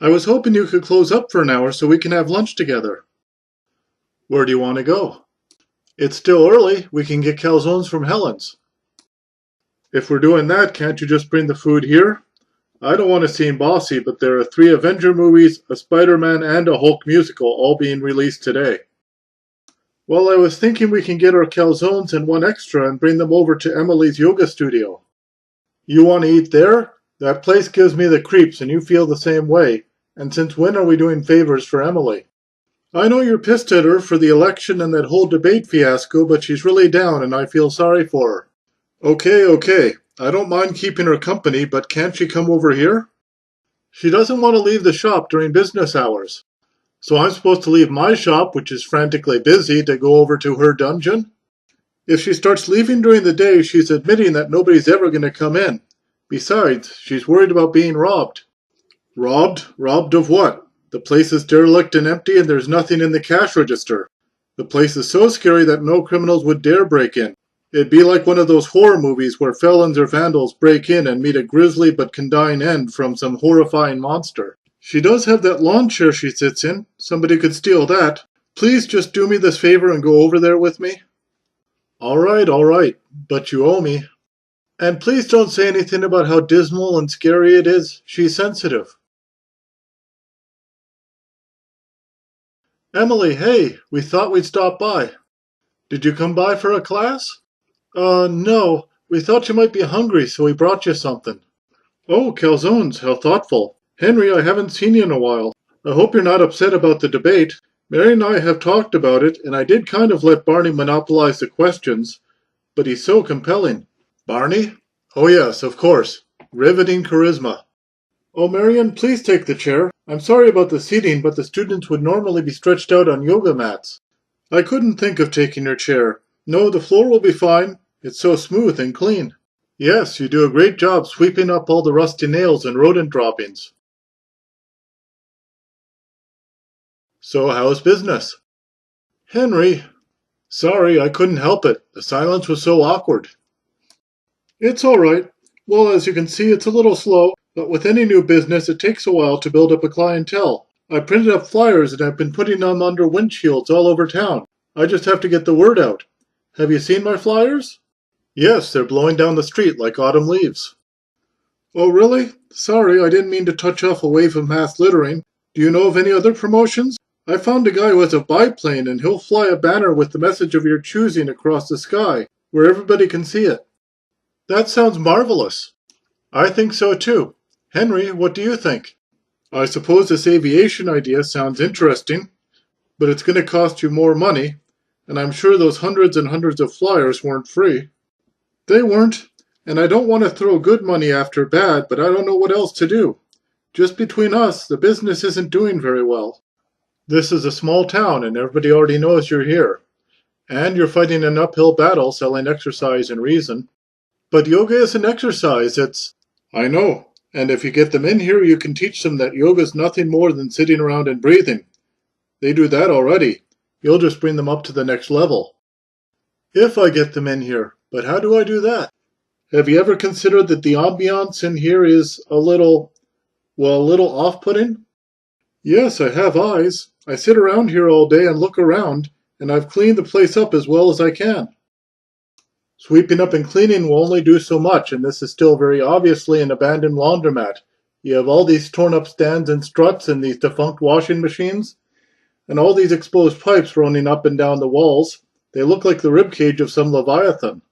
I was hoping you could close up for an hour so we can have lunch together. Where do you want to go? It's still early. We can get calzones from Helen's. If we're doing that, can't you just bring the food here? I don't want to seem bossy, but there are 3 Avenger movies, a Spider-Man, and a Hulk musical all being released today. Well, I was thinking we can get our calzones and 1 extra and bring them over to Emily's yoga studio. You want to eat there? That place gives me the creeps and you feel the same way. And since when are we doing favors for Emily? I know you're pissed at her for the election and that whole debate fiasco, but she's really down and I feel sorry for her. Okay. I don't mind keeping her company, but can't she come over here? She doesn't want to leave the shop during business hours. So I'm supposed to leave my shop, which is frantically busy, to go over to her dungeon? If she starts leaving during the day, she's admitting that nobody's ever going to come in. Besides, she's worried about being robbed. Robbed? Robbed of what? The place is derelict and empty and there's nothing in the cash register. The place is so scary that no criminals would dare break in. It'd be like one of those horror movies where felons or vandals break in and meet a grisly but condign end from some horrifying monster. She does have that lawn chair she sits in. Somebody could steal that. Please just do me this favor and go over there with me. All right, but you owe me. And please don't say anything about how dismal and scary it is. She's sensitive. Emily, hey, we thought we'd stop by. Did you come by for a class? No. We thought you might be hungry, so we brought you something. Oh, calzones, how thoughtful. Henry, I haven't seen you in a while. I hope you're not upset about the debate. Mary and I have talked about it, and I did kind of let Barney monopolize the questions, but he's so compelling. Barney? Oh yes, of course. Riveting charisma. Oh, Marian, please take the chair. I'm sorry about the seating, but the students would normally be stretched out on yoga mats. I couldn't think of taking your chair. No, the floor will be fine. It's so smooth and clean. Yes, you do a great job sweeping up all the rusty nails and rodent droppings. So how's business? Henry. Sorry, I couldn't help it. The silence was so awkward. It's all right. Well, as you can see, it's a little slow, but with any new business, it takes a while to build up a clientele. I printed up flyers and I've been putting them under windshields all over town. I just have to get the word out. Have you seen my flyers? Yes, they're blowing down the street like autumn leaves. Oh, really? Sorry, I didn't mean to touch off a wave of mass littering. Do you know of any other promotions? I found a guy who has a biplane and he'll fly a banner with the message of your choosing across the sky, where everybody can see it. That sounds marvelous. I think so too. Henry, what do you think? I suppose this aviation idea sounds interesting, but it's going to cost you more money, and I'm sure those hundreds and hundreds of flyers weren't free. They weren't, and I don't want to throw good money after bad, but I don't know what else to do. Just between us, the business isn't doing very well. This is a small town, and everybody already knows you're here. And you're fighting an uphill battle selling exercise and reason. But yoga isn't exercise, it's... I know, and if you get them in here, you can teach them that yoga's nothing more than sitting around and breathing. They do that already. You'll just bring them up to the next level. If I get them in here, but how do I do that? Have you ever considered that the ambiance in here is a little off-putting? Yes, I have eyes. I sit around here all day and look around, and I've cleaned the place up as well as I can. Sweeping up and cleaning will only do so much, and this is still very obviously an abandoned laundromat. You have all these torn-up stands and struts and these defunct washing machines, and all these exposed pipes running up and down the walls. They look like the ribcage of some leviathan.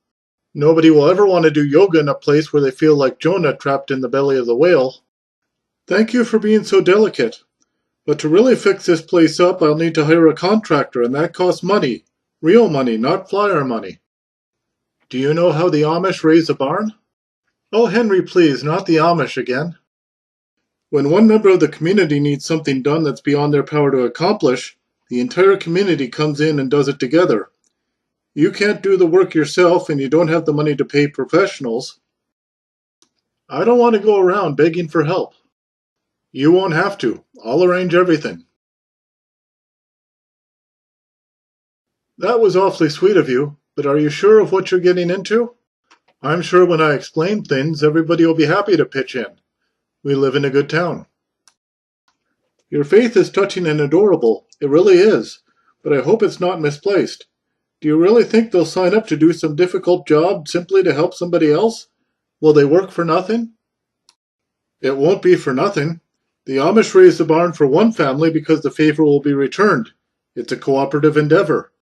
Nobody will ever want to do yoga in a place where they feel like Jonah trapped in the belly of the whale. Thank you for being so delicate. But to really fix this place up, I'll need to hire a contractor, and that costs money. Real money, not flyer money. Do you know how the Amish raise a barn? Oh, Henry, please, not the Amish again. When one member of the community needs something done that's beyond their power to accomplish, the entire community comes in and does it together. You can't do the work yourself, and you don't have the money to pay professionals. I don't want to go around begging for help. You won't have to. I'll arrange everything. That was awfully sweet of you, but are you sure of what you're getting into? I'm sure when I explain things, everybody will be happy to pitch in. We live in a good town. Your faith is touching and adorable. It really is. But I hope it's not misplaced. Do you really think they'll sign up to do some difficult job simply to help somebody else? Will they work for nothing? It won't be for nothing. The Amish raise the barn for one family because the favor will be returned. It's a cooperative endeavor.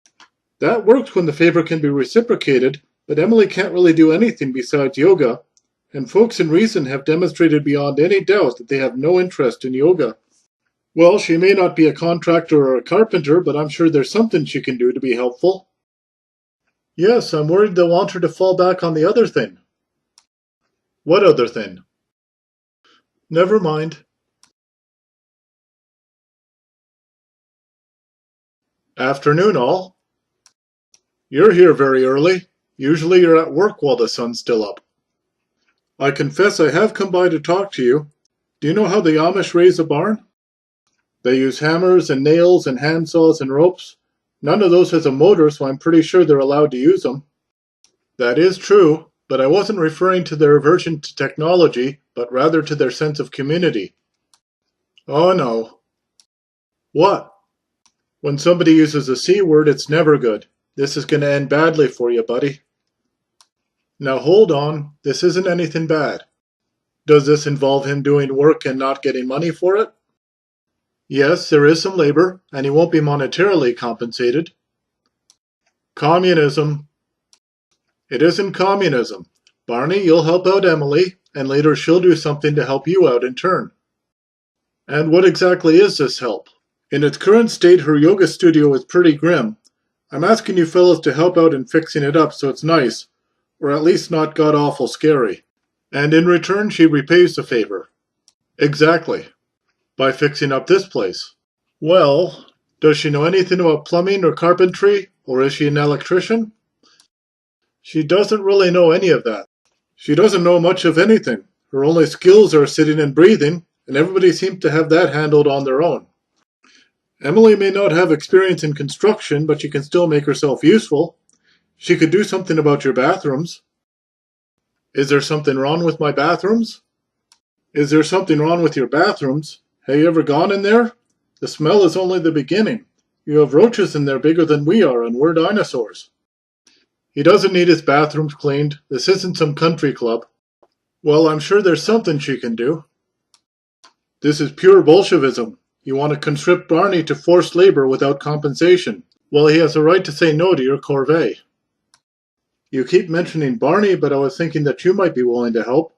That works when the favor can be reciprocated, but Emily can't really do anything besides yoga, and folks in reason have demonstrated beyond any doubt that they have no interest in yoga. Well, she may not be a contractor or a carpenter, but I'm sure there's something she can do to be helpful. Yes, I'm worried they'll want her to fall back on the other thing. What other thing? Never mind. Afternoon, all. You're here very early. Usually you're at work while the sun's still up. I confess I have come by to talk to you. Do you know how the Amish raise a barn? They use hammers and nails and handsaws and ropes. None of those has a motor, so I'm pretty sure they're allowed to use them. That is true, but I wasn't referring to their aversion to technology, but rather to their sense of community. Oh no. What? When somebody uses a C word, it's never good. This is going to end badly for you, buddy. Now hold on, this isn't anything bad. Does this involve him doing work and not getting money for it? Yes, there is some labor, and he won't be monetarily compensated. Communism. It isn't communism. Barney, you'll help out Emily, and later she'll do something to help you out in turn. And what exactly is this help? In its current state, her yoga studio is pretty grim. I'm asking you fellows to help out in fixing it up so it's nice, or at least not god-awful scary. And in return, she repays the favor. Exactly. By fixing up this place. Well, does she know anything about plumbing or carpentry, or is she an electrician? She doesn't really know any of that. She doesn't know much of anything. Her only skills are sitting and breathing, and everybody seems to have that handled on their own. Emily may not have experience in construction, but she can still make herself useful. She could do something about your bathrooms. Is there something wrong with my bathrooms? Is there something wrong with your bathrooms? Have you ever gone in there? The smell is only the beginning. You have roaches in there bigger than we are, and we're dinosaurs. He doesn't need his bathrooms cleaned. This isn't some country club. Well, I'm sure there's something she can do. This is pure Bolshevism. You want to conscript Barney to forced labor without compensation. Well, he has a right to say no to your corvée. You keep mentioning Barney, but I was thinking that you might be willing to help.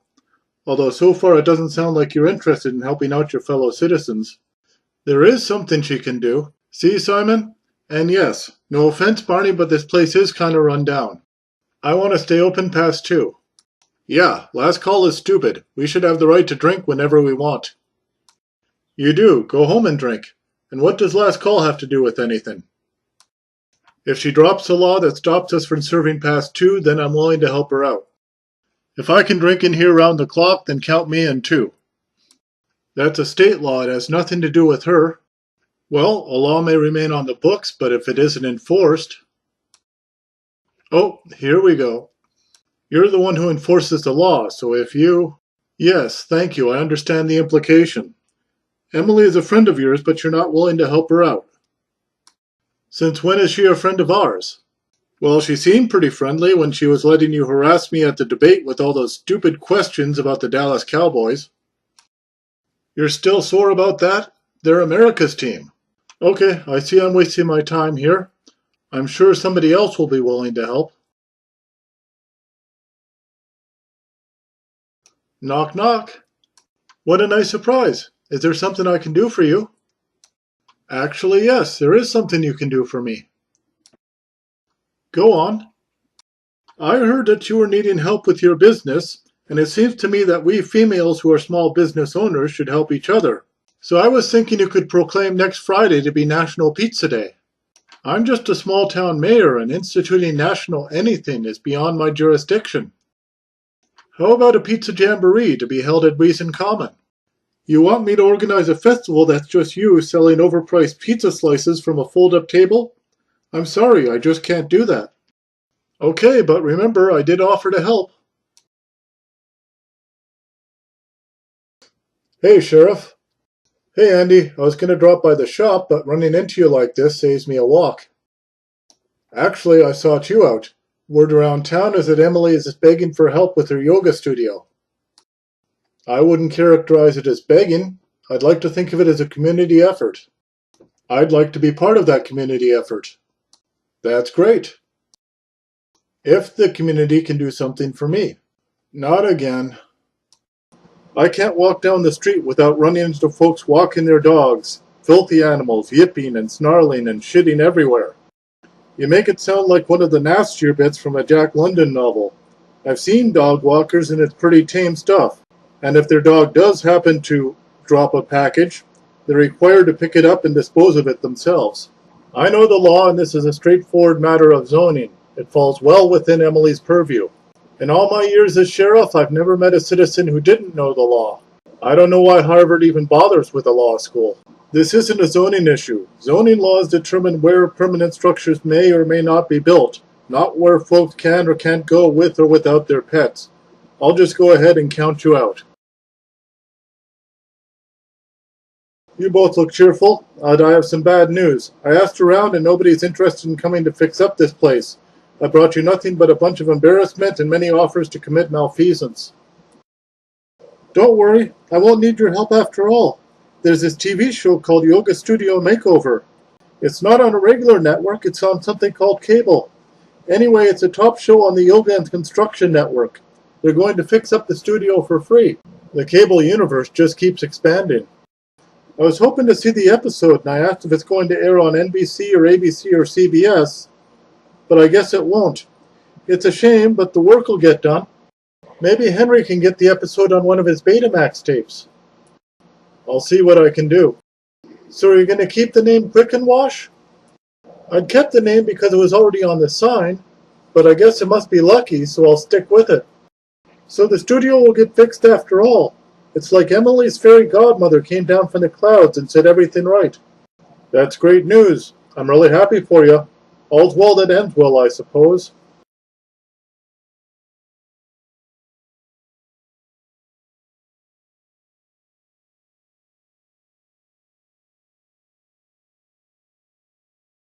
Although so far it doesn't sound like you're interested in helping out your fellow citizens. There is something she can do. See, Simon? And yes, no offense, Barney, but this place is kind of run down. I want to stay open past 2. Yeah, last call is stupid. We should have the right to drink whenever we want. You do. Go home and drink. And what does last call have to do with anything? If she drops the law that stops us from serving past 2, then I'm willing to help her out. If I can drink in here round the clock, then count me in too. That's a state law. It has nothing to do with her. Well, a law may remain on the books, but if it isn't enforced... Oh, here we go. You're the one who enforces the law, so if you... Yes, thank you. I understand the implication. Emily is a friend of yours, but you're not willing to help her out. Since when is she a friend of ours? Well, she seemed pretty friendly when she was letting you harass me at the debate with all those stupid questions about the Dallas Cowboys. You're still sore about that? They're America's team. Okay, I see I'm wasting my time here. I'm sure somebody else will be willing to help. Knock, knock. What a nice surprise. Is there something I can do for you? Actually, yes, there is something you can do for me. Go on. I heard that you were needing help with your business, and it seems to me that we females who are small business owners should help each other. So I was thinking you could proclaim next Friday to be National Pizza Day. I'm just a small town mayor, and instituting national anything is beyond my jurisdiction. How about a pizza jamboree to be held at Reason Common? You want me to organize a festival that's just you selling overpriced pizza slices from a fold-up table? I'm sorry, I just can't do that. Okay, but remember, I did offer to help. Hey, Sheriff. Hey Andy, I was going to drop by the shop, but running into you like this saves me a walk. Actually, I sought you out. Word around town is that Emily is begging for help with her yoga studio. I wouldn't characterize it as begging. I'd like to think of it as a community effort. I'd like to be part of that community effort. That's great. If the community can do something for me. Not again. I can't walk down the street without running into folks walking their dogs. Filthy animals, yipping and snarling and shitting everywhere. You make it sound like one of the nastier bits from a Jack London novel. I've seen dog walkers and it's pretty tame stuff. And if their dog does happen to drop a package, they're required to pick it up and dispose of it themselves. I know the law and this is a straightforward matter of zoning. It falls well within Emily's purview. In all my years as sheriff, I've never met a citizen who didn't know the law. I don't know why Harvard even bothers with a law school. This isn't a zoning issue. Zoning laws determine where permanent structures may or may not be built, not where folks can or can't go with or without their pets. I'll just go ahead and count you out. You both look cheerful. I have some bad news. I asked around and nobody's interested in coming to fix up this place. I brought you nothing but a bunch of embarrassment and many offers to commit malfeasance. Don't worry, I won't need your help after all. There's this TV show called Yoga Studio Makeover. It's not on a regular network, it's on something called cable. Anyway, it's a top show on the Yoga and Construction Network. They're going to fix up the studio for free. The cable universe just keeps expanding. I was hoping to see the episode and I asked if it's going to air on NBC or ABC or CBS, but I guess it won't. It's a shame, but the work will get done. Maybe Henry can get the episode on one of his Betamax tapes. I'll see what I can do. So are you going to keep the name Quick and Wash? I'd kept the name because it was already on the sign, but I guess it must be lucky, so I'll stick with it. So the studio will get fixed after all. It's like Emily's fairy godmother came down from the clouds and said everything right. That's great news. I'm really happy for you. All's well that ends well, I suppose.